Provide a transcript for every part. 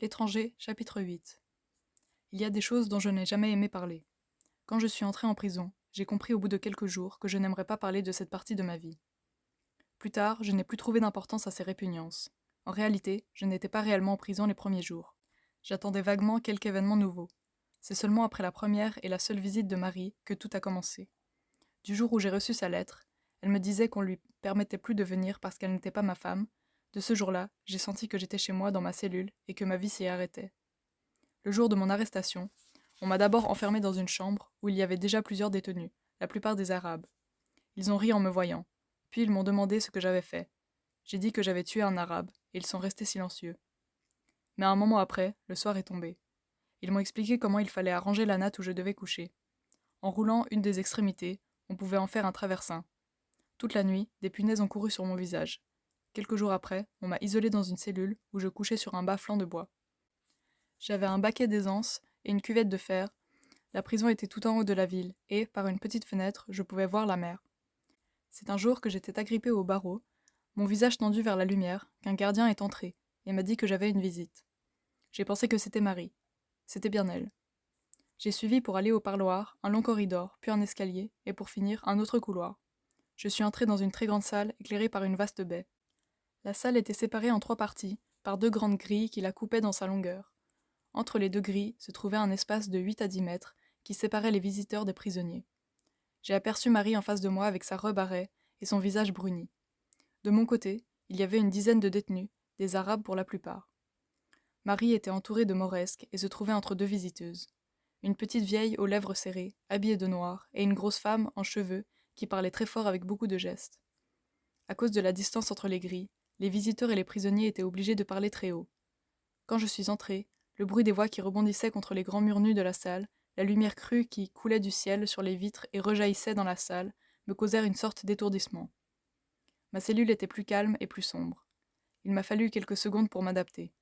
L'étranger, chapitre 8. Il y a des choses dont je n'ai jamais aimé parler. Quand je suis entré en prison, j'ai compris au bout de quelques jours que je n'aimerais pas parler de cette partie de ma vie. Plus tard, je n'ai plus trouvé d'importance à ces répugnances. En réalité, je n'étais pas réellement en prison les premiers jours. J'attendais vaguement quelque événement nouveau. C'est seulement après la première et la seule visite de Marie que tout a commencé. Du jour où j'ai reçu sa lettre, elle me disait qu'on lui permettait plus de venir parce qu'elle n'était pas ma femme. De ce jour-là, j'ai senti que j'étais chez moi dans ma cellule et que ma vie s'y arrêtait. Le jour de mon arrestation, on m'a d'abord enfermé dans une chambre où il y avait déjà plusieurs détenus, la plupart des Arabes. Ils ont ri en me voyant, puis ils m'ont demandé ce que j'avais fait. J'ai dit que j'avais tué un Arabe, et ils sont restés silencieux. Mais un moment après, le soir est tombé. Ils m'ont expliqué comment il fallait arranger la natte où je devais coucher. En roulant une des extrémités, on pouvait en faire un traversin. Toute la nuit, des punaises ont couru sur mon visage. Quelques jours après, on m'a isolé dans une cellule où je couchais sur un bas-flanc de bois. J'avais un baquet d'aisance et une cuvette de fer. La prison était tout en haut de la ville, et, par une petite fenêtre, je pouvais voir la mer. C'est un jour que j'étais agrippé au barreau, mon visage tendu vers la lumière, qu'un gardien est entré, et m'a dit que j'avais une visite. J'ai pensé que c'était Marie. C'était bien elle. J'ai suivi pour aller au parloir, un long corridor, puis un escalier, et pour finir, un autre couloir. Je suis entré dans une très grande salle, éclairée par une vaste baie. La salle était séparée en 3 parties, par 2 grandes grilles qui la coupaient dans sa longueur. Entre les 2 grilles se trouvait un espace de 8 à 10 mètres qui séparait les visiteurs des prisonniers. J'ai aperçu Marie en face de moi avec sa robe à raies et son visage bruni. De mon côté, il y avait une dizaine de détenus, des Arabes pour la plupart. Marie était entourée de mauresques et se trouvait entre 2 visiteuses. Une petite vieille aux lèvres serrées, habillée de noir, et une grosse femme en cheveux qui parlait très fort avec beaucoup de gestes. À cause de la distance entre les grilles, les visiteurs et les prisonniers étaient obligés de parler très haut. Quand je suis entré, le bruit des voix qui rebondissaient contre les grands murs nus de la salle, la lumière crue qui coulait du ciel sur les vitres et rejaillissait dans la salle, me causèrent une sorte d'étourdissement. Ma cellule était plus calme et plus sombre. Il m'a fallu quelques secondes pour m'adapter.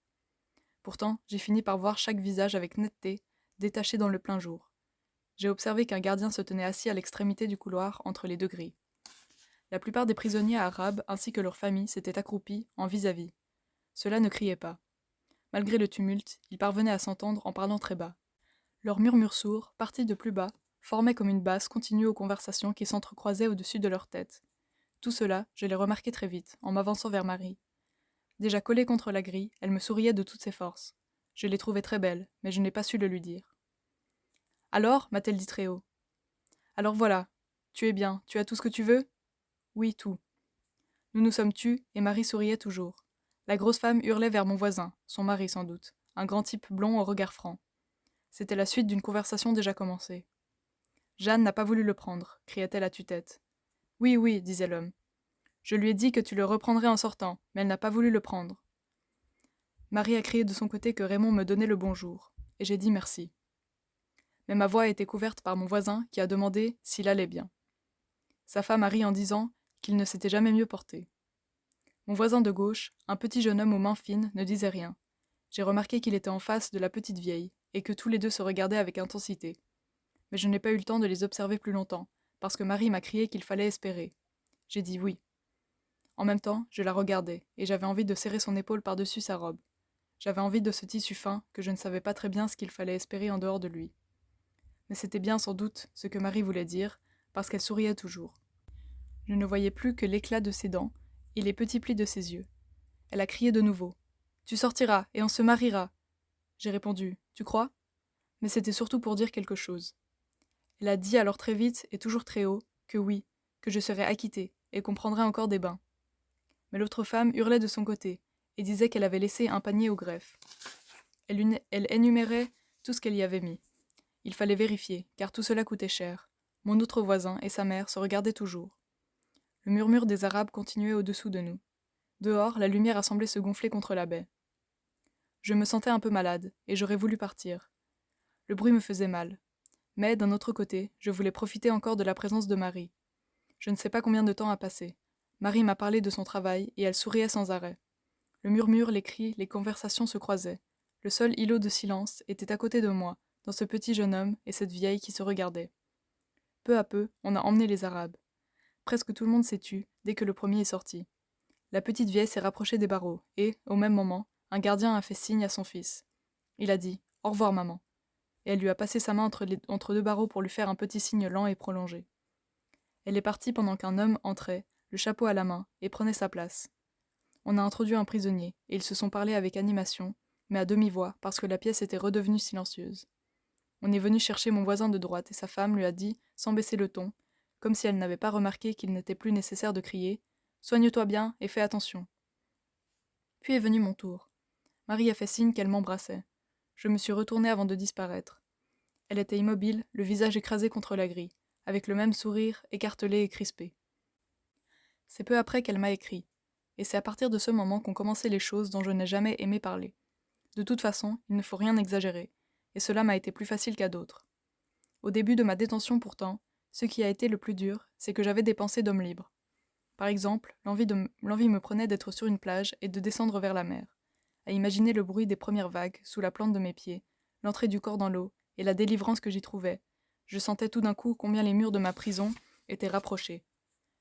Pourtant, j'ai fini par voir chaque visage avec netteté, détaché dans le plein jour. J'ai observé qu'un gardien se tenait assis à l'extrémité du couloir entre les 2 grilles. La plupart des prisonniers arabes ainsi que leurs familles s'étaient accroupis en vis-à-vis. Ceux-là ne criaient pas. Malgré le tumulte, ils parvenaient à s'entendre en parlant très bas. Leurs murmures sourds, partis de plus bas, formaient comme une base continue aux conversations qui s'entrecroisaient au-dessus de leurs têtes. Tout cela, je l'ai remarqué très vite, en m'avançant vers Marie. Déjà collée contre la grille, elle me souriait de toutes ses forces. Je l'ai trouvée très belle, mais je n'ai pas su le lui dire. Alors, m'a-t-elle dit très haut. Alors voilà, tu es bien, tu as tout ce que tu veux? Oui, tout. Nous nous sommes tus, et Marie souriait toujours. La grosse femme hurlait vers mon voisin, son mari sans doute, un grand type blond au regard franc. C'était la suite d'une conversation déjà commencée. Jeanne n'a pas voulu le prendre, cria-t-elle à tue-tête. Oui, oui, disait l'homme. Je lui ai dit que tu le reprendrais en sortant, mais elle n'a pas voulu le prendre. Marie a crié de son côté que Raymond me donnait le bonjour, et j'ai dit merci. Mais ma voix a été couverte par mon voisin qui a demandé s'il allait bien. Sa femme a ri en disant qu'il ne s'était jamais mieux porté. Mon voisin de gauche, un petit jeune homme aux mains fines, ne disait rien. J'ai remarqué qu'il était en face de la petite vieille, et que tous les deux se regardaient avec intensité. Mais je n'ai pas eu le temps de les observer plus longtemps, parce que Marie m'a crié qu'il fallait espérer. J'ai dit oui. En même temps, je la regardais, et j'avais envie de serrer son épaule par-dessus sa robe. J'avais envie de ce tissu fin que je ne savais pas très bien ce qu'il fallait espérer en dehors de lui. Mais c'était bien sans doute ce que Marie voulait dire, parce qu'elle souriait toujours. Je ne voyais plus que l'éclat de ses dents et les petits plis de ses yeux. Elle a crié de nouveau. Tu sortiras, et on se mariera. J'ai répondu. Tu crois? Mais c'était surtout pour dire quelque chose. Elle a dit alors très vite et toujours très haut que oui, que je serais acquittée et qu'on prendrait encore des bains. Mais l'autre femme hurlait de son côté et disait qu'elle avait laissé un panier au greffe. Elle énumérait tout ce qu'elle y avait mis. Il fallait vérifier, car tout cela coûtait cher. Mon autre voisin et sa mère se regardaient toujours. Le murmure des Arabes continuait au-dessous de nous. Dehors, la lumière a semblé se gonfler contre la baie. Je me sentais un peu malade, et j'aurais voulu partir. Le bruit me faisait mal. Mais, d'un autre côté, je voulais profiter encore de la présence de Marie. Je ne sais pas combien de temps a passé. Marie m'a parlé de son travail, et elle souriait sans arrêt. Le murmure, les cris, les conversations se croisaient. Le seul îlot de silence était à côté de moi, dans ce petit jeune homme et cette vieille qui se regardaient. Peu à peu, on a emmené les Arabes. Presque tout le monde s'est tu dès que le premier est sorti. La petite vieille s'est rapprochée des barreaux, et, au même moment, un gardien a fait signe à son fils. Il a dit « Au revoir, maman », et elle lui a passé sa main entre deux barreaux pour lui faire un petit signe lent et prolongé. Elle est partie pendant qu'un homme entrait, le chapeau à la main, et prenait sa place. On a introduit un prisonnier, et ils se sont parlé avec animation, mais à demi-voix, parce que la pièce était redevenue silencieuse. On est venu chercher mon voisin de droite, et sa femme lui a dit, sans baisser le ton, comme si elle n'avait pas remarqué qu'il n'était plus nécessaire de crier « Soigne-toi bien et fais attention ». Puis est venu mon tour. Marie a fait signe qu'elle m'embrassait. Je me suis retournée avant de disparaître. Elle était immobile, le visage écrasé contre la grille, avec le même sourire, écartelé et crispé. C'est peu après qu'elle m'a écrit, et c'est à partir de ce moment qu'ont commencé les choses dont je n'ai jamais aimé parler. De toute façon, il ne faut rien exagérer, et cela m'a été plus facile qu'à d'autres. Au début de ma détention pourtant, ce qui a été le plus dur, c'est que j'avais des pensées d'homme libre. Par exemple, l'envie me prenait d'être sur une plage et de descendre vers la mer, à imaginer le bruit des premières vagues sous la plante de mes pieds, l'entrée du corps dans l'eau et la délivrance que j'y trouvais. Je sentais tout d'un coup combien les murs de ma prison étaient rapprochés.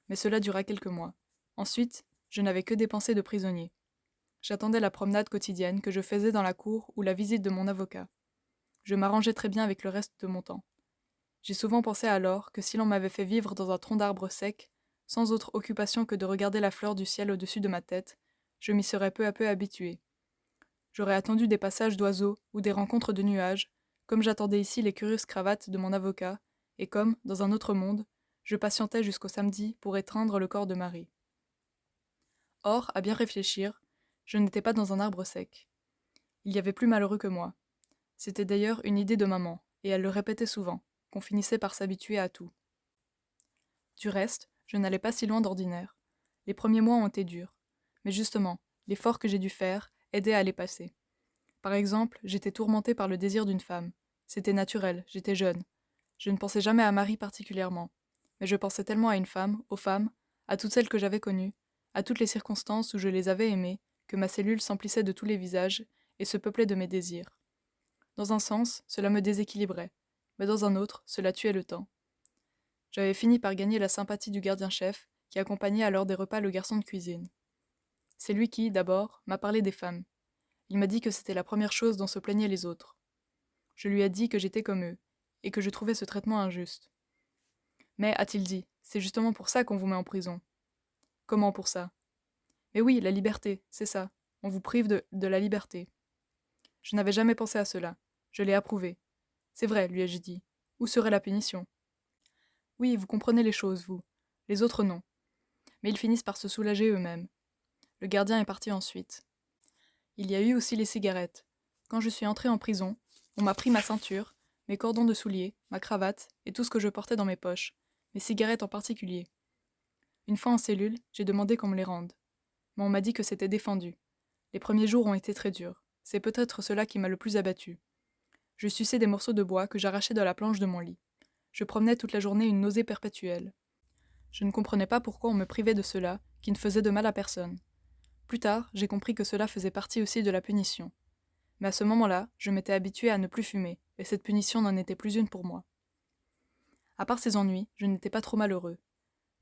Mais cela dura quelques mois. Ensuite, je n'avais que des pensées de prisonnier. J'attendais la promenade quotidienne que je faisais dans la cour ou la visite de mon avocat. Je m'arrangeais très bien avec le reste de mon temps. J'ai souvent pensé alors que si l'on m'avait fait vivre dans un tronc d'arbre sec, sans autre occupation que de regarder la fleur du ciel au-dessus de ma tête, je m'y serais peu à peu habitué. J'aurais attendu des passages d'oiseaux ou des rencontres de nuages, comme j'attendais ici les curieuses cravates de mon avocat, et comme, dans un autre monde, je patientais jusqu'au samedi pour étreindre le corps de Marie. Or, à bien réfléchir, je n'étais pas dans un arbre sec. Il y avait plus malheureux que moi. C'était d'ailleurs une idée de maman, et elle le répétait souvent, qu'on finissait par s'habituer à tout. Du reste, je n'allais pas si loin d'ordinaire. Les premiers mois ont été durs. Mais justement, l'effort que j'ai dû faire aidait à les passer. Par exemple, j'étais tourmentée par le désir d'une femme. C'était naturel, j'étais jeune. Je ne pensais jamais à Marie particulièrement. Mais je pensais tellement à une femme, aux femmes, à toutes celles que j'avais connues, à toutes les circonstances où je les avais aimées, que ma cellule s'emplissait de tous les visages et se peuplait de mes désirs. Dans un sens, cela me déséquilibrait, mais dans un autre, cela tuait le temps. J'avais fini par gagner la sympathie du gardien-chef, qui accompagnait à l'heure des repas le garçon de cuisine. C'est lui qui, d'abord, m'a parlé des femmes. Il m'a dit que c'était la première chose dont se plaignaient les autres. Je lui ai dit que j'étais comme eux, et que je trouvais ce traitement injuste. Mais, a-t-il dit, c'est justement pour ça qu'on vous met en prison. Comment pour ça? Mais oui, la liberté, c'est ça. On vous prive de la liberté. Je n'avais jamais pensé à cela. Je l'ai approuvé. C'est vrai, lui ai-je dit. Où serait la punition? Oui, vous comprenez les choses, vous. Les autres non. Mais ils finissent par se soulager eux-mêmes. Le gardien est parti ensuite. Il y a eu aussi les cigarettes. Quand je suis entrée en prison, on m'a pris ma ceinture, mes cordons de souliers, ma cravate et tout ce que je portais dans mes poches, mes cigarettes en particulier. Une fois en cellule, j'ai demandé qu'on me les rende. Mais on m'a dit que c'était défendu. Les premiers jours ont été très durs. C'est peut-être cela qui m'a le plus abattu. Je suçais des morceaux de bois que j'arrachais de la planche de mon lit. Je promenais toute la journée une nausée perpétuelle. Je ne comprenais pas pourquoi on me privait de cela, qui ne faisait de mal à personne. Plus tard, j'ai compris que cela faisait partie aussi de la punition. Mais à ce moment-là, je m'étais habituée à ne plus fumer, et cette punition n'en était plus une pour moi. À part ces ennuis, je n'étais pas trop malheureux.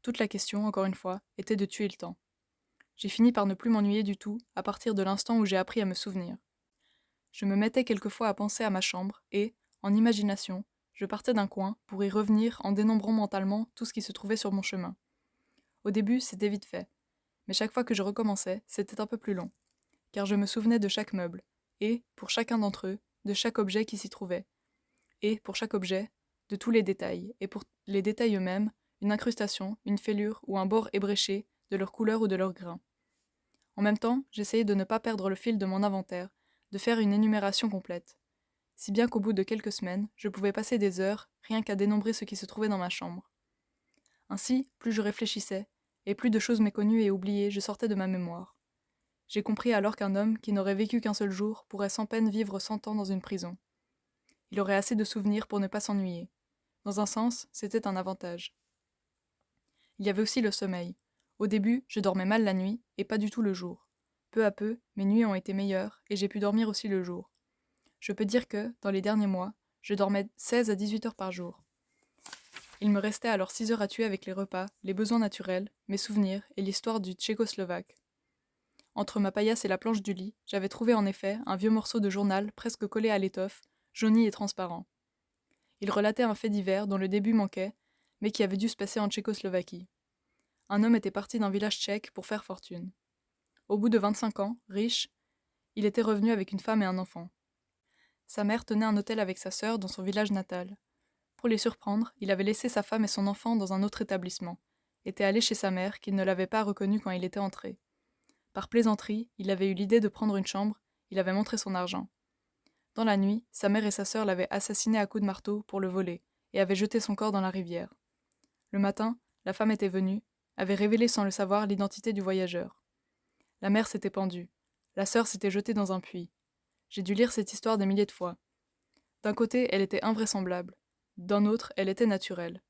Toute la question, encore une fois, était de tuer le temps. J'ai fini par ne plus m'ennuyer du tout à partir de l'instant où j'ai appris à me souvenir. Je me mettais quelquefois à penser à ma chambre et, en imagination, je partais d'un coin pour y revenir en dénombrant mentalement tout ce qui se trouvait sur mon chemin. Au début, c'était vite fait, mais chaque fois que je recommençais, c'était un peu plus long, car je me souvenais de chaque meuble, et, pour chacun d'entre eux, de chaque objet qui s'y trouvait, et, pour chaque objet, de tous les détails, et pour les détails eux-mêmes, une incrustation, une fêlure ou un bord ébréché, de leur couleur ou de leur grain. En même temps, j'essayais de ne pas perdre le fil de mon inventaire, de faire une énumération complète, si bien qu'au bout de quelques semaines, je pouvais passer des heures rien qu'à dénombrer ce qui se trouvait dans ma chambre. Ainsi, plus je réfléchissais, et plus de choses méconnues et oubliées je sortais de ma mémoire. J'ai compris alors qu'un homme qui n'aurait vécu qu'un seul jour pourrait sans peine vivre 100 ans dans une prison. Il aurait assez de souvenirs pour ne pas s'ennuyer. Dans un sens, c'était un avantage. Il y avait aussi le sommeil. Au début, je dormais mal la nuit, et pas du tout le jour. Peu à peu, mes nuits ont été meilleures, et j'ai pu dormir aussi le jour. Je peux dire que, dans les derniers mois, je dormais 16 à 18 heures par jour. Il me restait alors 6 heures à tuer avec les repas, les besoins naturels, mes souvenirs et l'histoire du Tchécoslovaque. Entre ma paillasse et la planche du lit, j'avais trouvé en effet un vieux morceau de journal presque collé à l'étoffe, jauni et transparent. Il relatait un fait divers dont le début manquait, mais qui avait dû se passer en Tchécoslovaquie. Un homme était parti d'un village tchèque pour faire fortune. Au bout de 25 ans, riche, il était revenu avec une femme et un enfant. Sa mère tenait un hôtel avec sa sœur dans son village natal. Pour les surprendre, il avait laissé sa femme et son enfant dans un autre établissement, était allé chez sa mère qui ne l'avait pas reconnu quand il était entré. Par plaisanterie, il avait eu l'idée de prendre une chambre, il avait montré son argent. Dans la nuit, sa mère et sa sœur l'avaient assassiné à coups de marteau pour le voler, et avaient jeté son corps dans la rivière. Le matin, la femme était venue, avait révélé sans le savoir l'identité du voyageur. La mère s'était pendue, la sœur s'était jetée dans un puits. J'ai dû lire cette histoire des milliers de fois. D'un côté, elle était invraisemblable, d'un autre, elle était naturelle.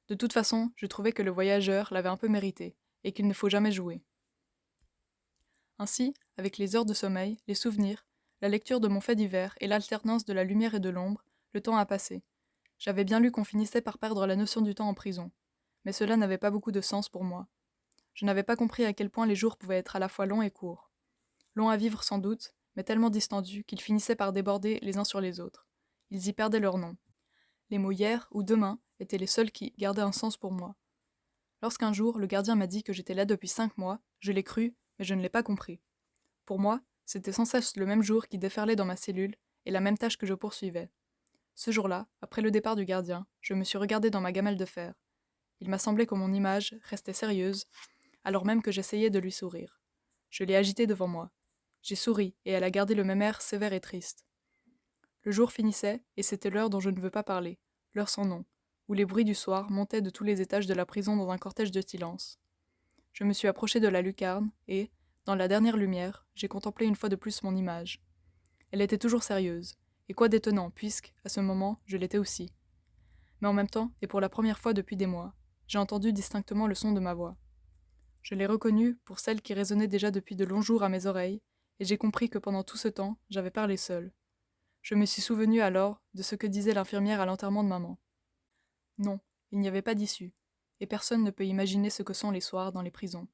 De toute façon, je trouvais que le voyageur l'avait un peu mérité, et qu'il ne faut jamais jouer. Ainsi, avec les heures de sommeil, les souvenirs, la lecture de mon fait divers et l'alternance de la lumière et de l'ombre, le temps a passé. J'avais bien lu qu'on finissait par perdre la notion du temps en prison. Mais cela n'avait pas beaucoup de sens pour moi. Je n'avais pas compris à quel point les jours pouvaient être à la fois longs et courts. Longs à vivre sans doute, mais tellement distendus qu'ils finissaient par déborder les uns sur les autres. Ils y perdaient leur nom. Les mots hier ou demain étaient les seuls qui gardaient un sens pour moi. Lorsqu'un jour, le gardien m'a dit que j'étais là depuis 5 mois, je l'ai cru, mais je ne l'ai pas compris. Pour moi, c'était sans cesse le même jour qui déferlait dans ma cellule et la même tâche que je poursuivais. Ce jour-là, après le départ du gardien, je me suis regardé dans ma gamelle de fer. Il m'a semblé que mon image restait sérieuse, alors même que j'essayais de lui sourire. Je l'ai agitée devant moi. J'ai souri, et elle a gardé le même air sévère et triste. Le jour finissait, et c'était l'heure dont je ne veux pas parler, l'heure sans nom, où les bruits du soir montaient de tous les étages de la prison dans un cortège de silence. Je me suis approché de la lucarne, et, dans la dernière lumière, j'ai contemplé une fois de plus mon image. Elle était toujours sérieuse, et quoi d'étonnant, puisque, à ce moment, je l'étais aussi. Mais en même temps, et pour la première fois depuis des mois, j'ai entendu distinctement le son de ma voix. Je l'ai reconnue pour celle qui résonnait déjà depuis de longs jours à mes oreilles, et j'ai compris que pendant tout ce temps, j'avais parlé seule. Je me suis souvenu alors de ce que disait l'infirmière à l'enterrement de maman. Non, il n'y avait pas d'issue, et personne ne peut imaginer ce que sont les soirs dans les prisons.